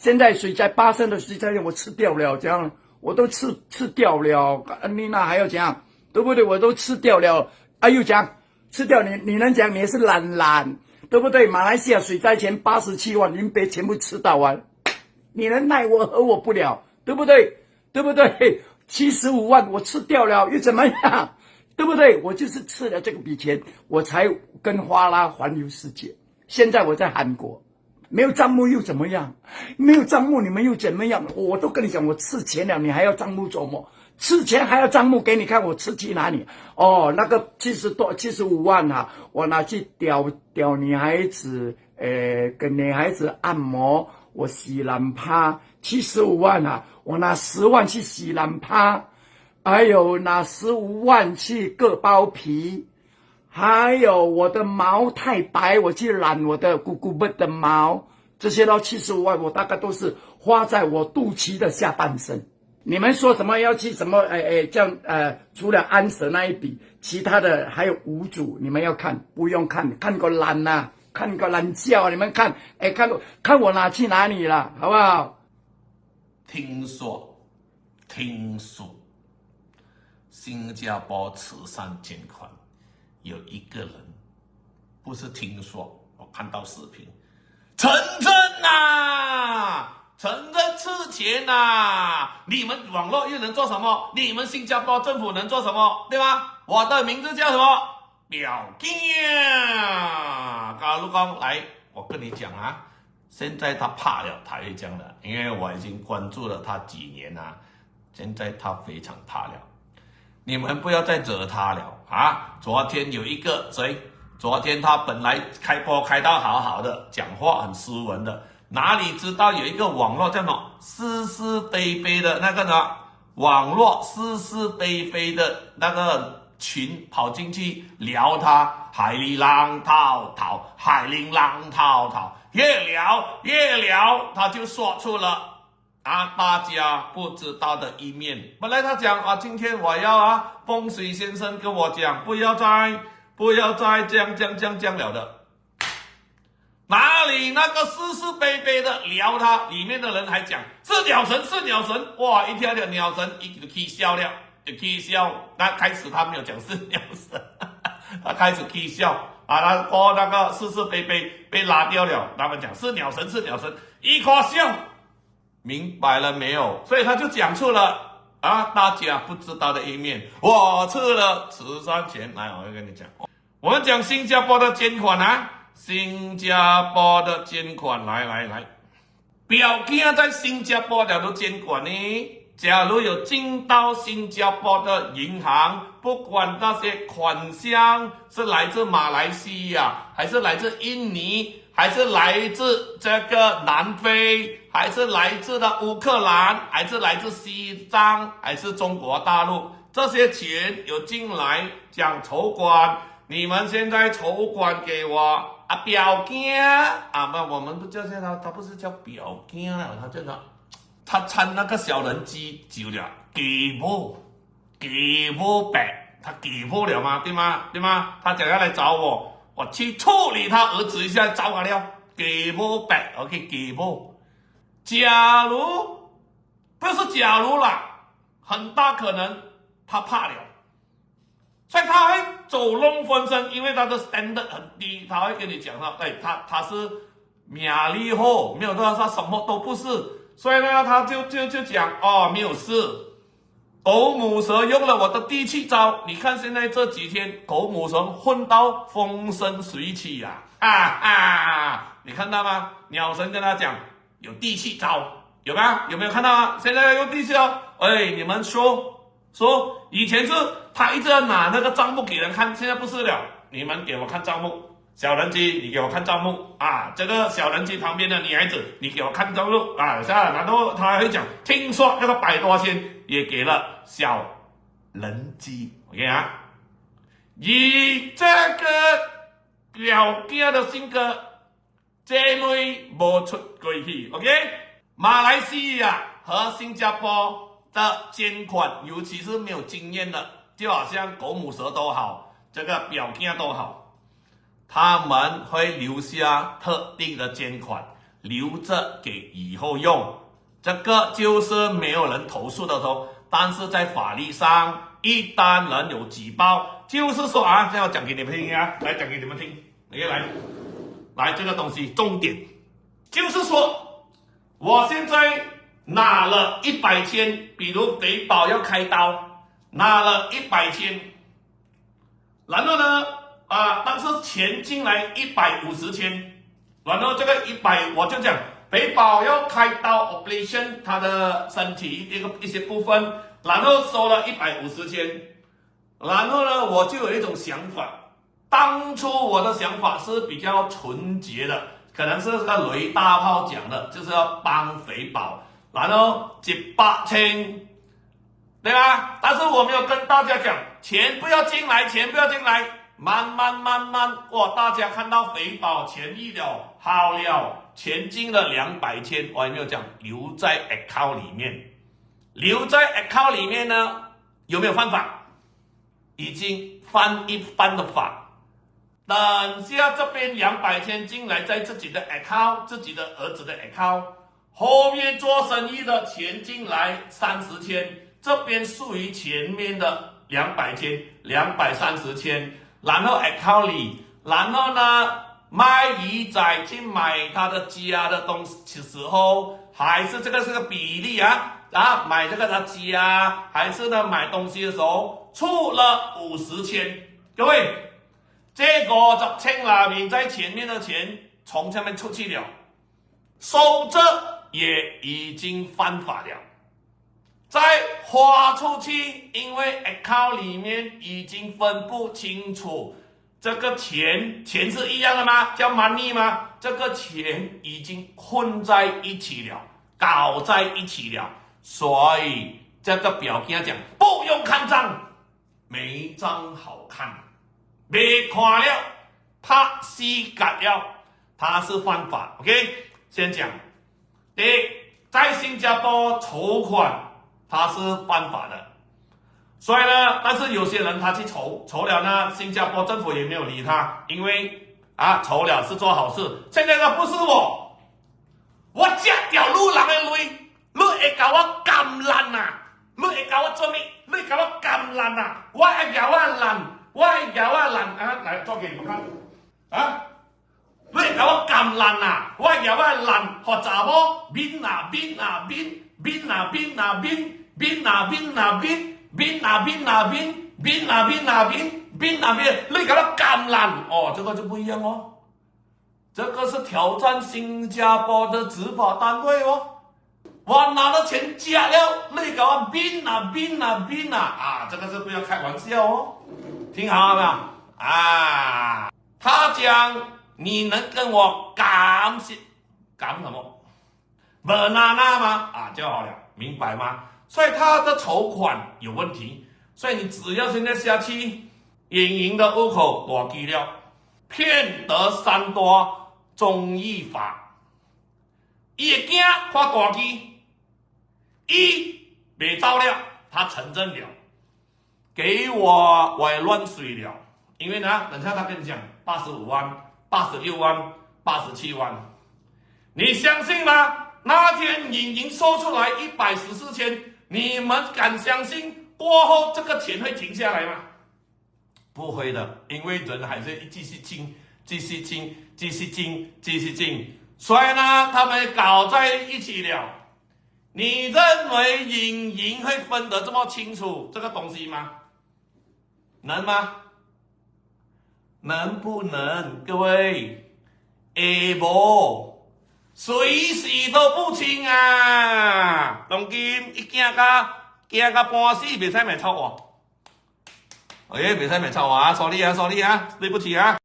现在水灾8升的水灾我吃掉了，这样我都吃掉了，你那还要讲对不对？我都吃掉了，又讲吃掉你能讲你是懒，对不对？马来西亚水灾前87万，您别全部吃到啊，你能奈何我不了，对不对？对不对？75万我吃掉了又怎么样？对不对？我就是吃了这个笔钱，我才跟花拉环游世界。现在我在韩国，没有账目又怎么样？没有账目你们又怎么样？我都跟你讲，我吃钱了，你还要账目做么？吃钱还要账目给你看，我吃去哪里？哦，那个75万啊，我拿去屌女孩子，跟女孩子按摩，我洗懒趴75万啊，我拿10万去洗懒趴。还有拿15万去割包皮，还有我的毛太白，我去染我的咕咕贝的毛，这些到75万，我大概都是花在我肚脐的下半身。你们说什么要去什么这样除了安舍那一笔，其他的还有五组，你们要看不用看，看个懒呐，看个懒觉，你们看看我拿去哪里了，好不好？听说。新加坡慈善捐款有一个人，不是听说，我看到视频，陈真呐，陈真吃钱呐，你们网络又能做什么？你们新加坡政府能做什么？对吗？我的名字叫什么？表弟。高陆公来，我跟你讲啊，现在他怕了，他会这样的，因为我已经关注了他几年啊，现在他非常怕了。你们不要再惹他了啊！昨天有一个谁？昨天他本来开播开到好好的，讲话很斯文的，哪里知道有一个网络叫什么是是非非的那个呢？网络是是非非的那个群跑进去聊他，海里浪滔滔，海里浪滔滔，越聊，他就说出了。大家不知道的一面。本来他讲今天我要风水先生跟我讲，不要再这样了的。哪里那个是是非非的聊他，里面的人还讲是鸟神，哇！一跳鸟神，一个气笑了，气笑。那开始他没有讲是鸟神，他开始气笑他说那个是是非非被拉掉了，他们讲是鸟神，一夸笑。明白了没有？所以他就讲出了大家不知道的一面。我吃了慈善钱，来，我要跟你讲，我们讲新加坡的捐款新加坡的捐款，来，表弟在新加坡了都捐款呢。假如有进到新加坡的银行，不管那些款项是来自马来西亚，还是来自印尼，还是来自这个南非，还是来自的乌克兰，还是来自西藏，还是中国大陆，这些钱有进来讲筹款，你们现在筹款给我表弟不，我们不叫他不是叫表弟了，他叫他掺那个小人机酒了，给不白，他给不了吗？对吗？他讲要来找我去处理他儿子一下，找我了，给不白 ，OK， 给不。假如不是假如啦，很大可能他怕了，所以他会走漏风声，因为他的 standard 很低，他会跟你讲到，他是мя利后，没有他什么都不是。所以呢，他就讲没有事。狗母蛇用了我的地气招，你看现在这几天狗母蛇混到风生水起你看到吗？鸟神跟他讲有地气招，有没有看到啊？现在用地气招，你们说以前是他一直要拿那个账目给人看，现在不是了，你们给我看账目。小人机，你给我看账目这个小人机旁边的女孩子，你给我看账目然后他还会讲，听说那个100多千也给了小人机 ，OK 以这个表弟的性格，这类没出过去 ，OK？ 马来西亚和新加坡的捐款，尤其是没有经验的，就好像狗母蛇都好，这个表弟都好。他们会留下特定的捐款，留着给以后用。这个就是没有人投诉的时候，但是在法律上，一旦人有举报，就是说啊，这样我讲给你们听啊，来讲给你们听，来这个东西重点，就是说，我现在拿了100千，比如肥宝要开刀，拿了100千，然后呢，但是钱进来150千，然后这个100我就讲。肥宝要开刀 operation 他的身体一些部分，然后收了150千，然后呢，我就有一种想法，当初我的想法是比较纯洁的，可能是个雷大炮讲的，就是要帮肥宝，然后8千，对吧？但是我没有跟大家讲，钱不要进来，钱不要进来，慢慢，哇！大家看到肥宝痊愈了，好了。钱进了200千，我也没有讲留在 account 里面，留在 account 里面呢，有没有犯法？已经翻一番的法。等下这边200千进来，在自己的 account， 自己的儿子的 account， 后面做生意的钱进来30千，这边属于前面的200千，230千，然后 account 里，然后呢？卖鱼仔去买他的家的东西时候，还是这个是个比例啊，买这个他家，还是呢买东西的时候出了50千，各位，这50千里面在前面的钱从这边出去了，收着也已经犯法了，再花出去，因为 account 里面已经分不清楚。这个钱是一样的吗？叫 money 吗？这个钱已经混在一起了，搞在一起了，所以这个表跟他讲，不用看账，没账好看，没看了，他吸改了，他是犯法。OK， 先讲，第一，在新加坡筹款，他是犯法的。所以呢，但是有些人他去筹了呢，新加坡政府也没有理他，因为筹了是做好事。现在呢不是我吃掉路人的钱，你会给我干烂啊？你会给我做咩？你会给我干烂啊？我会给我烂来做给你们看你会给我干烂啊？我会给我烂，学查某边你给他干烂哦，这个就不一样哦，这个是挑战新加坡的执法单位哦。我拿了钱加了，你给我冰这个是不要开玩笑哦，听好了没有他讲你能跟我干什么？banana 吗？就好了，明白吗？所以他的筹款有问题，所以你只要现在下去，营的户口大记了，骗得3大综艺法，伊会惊看大记，伊袂走了，他承认了，给我也乱水了，因为呢，等下他跟你讲85万、86万、87万，你相信吗？那天莹说出来114千。你们敢相信过后这个钱会停下来吗？不会的，因为人还是继续进，所以呢，他们搞在一起了。你认为莹会分得这么清楚这个东西吗？能吗？能不能？各位，无。随时都不清啊！当今一惊到半死，袂使卖臭我。袂使卖臭我啊！sorry 啊，对不起啊。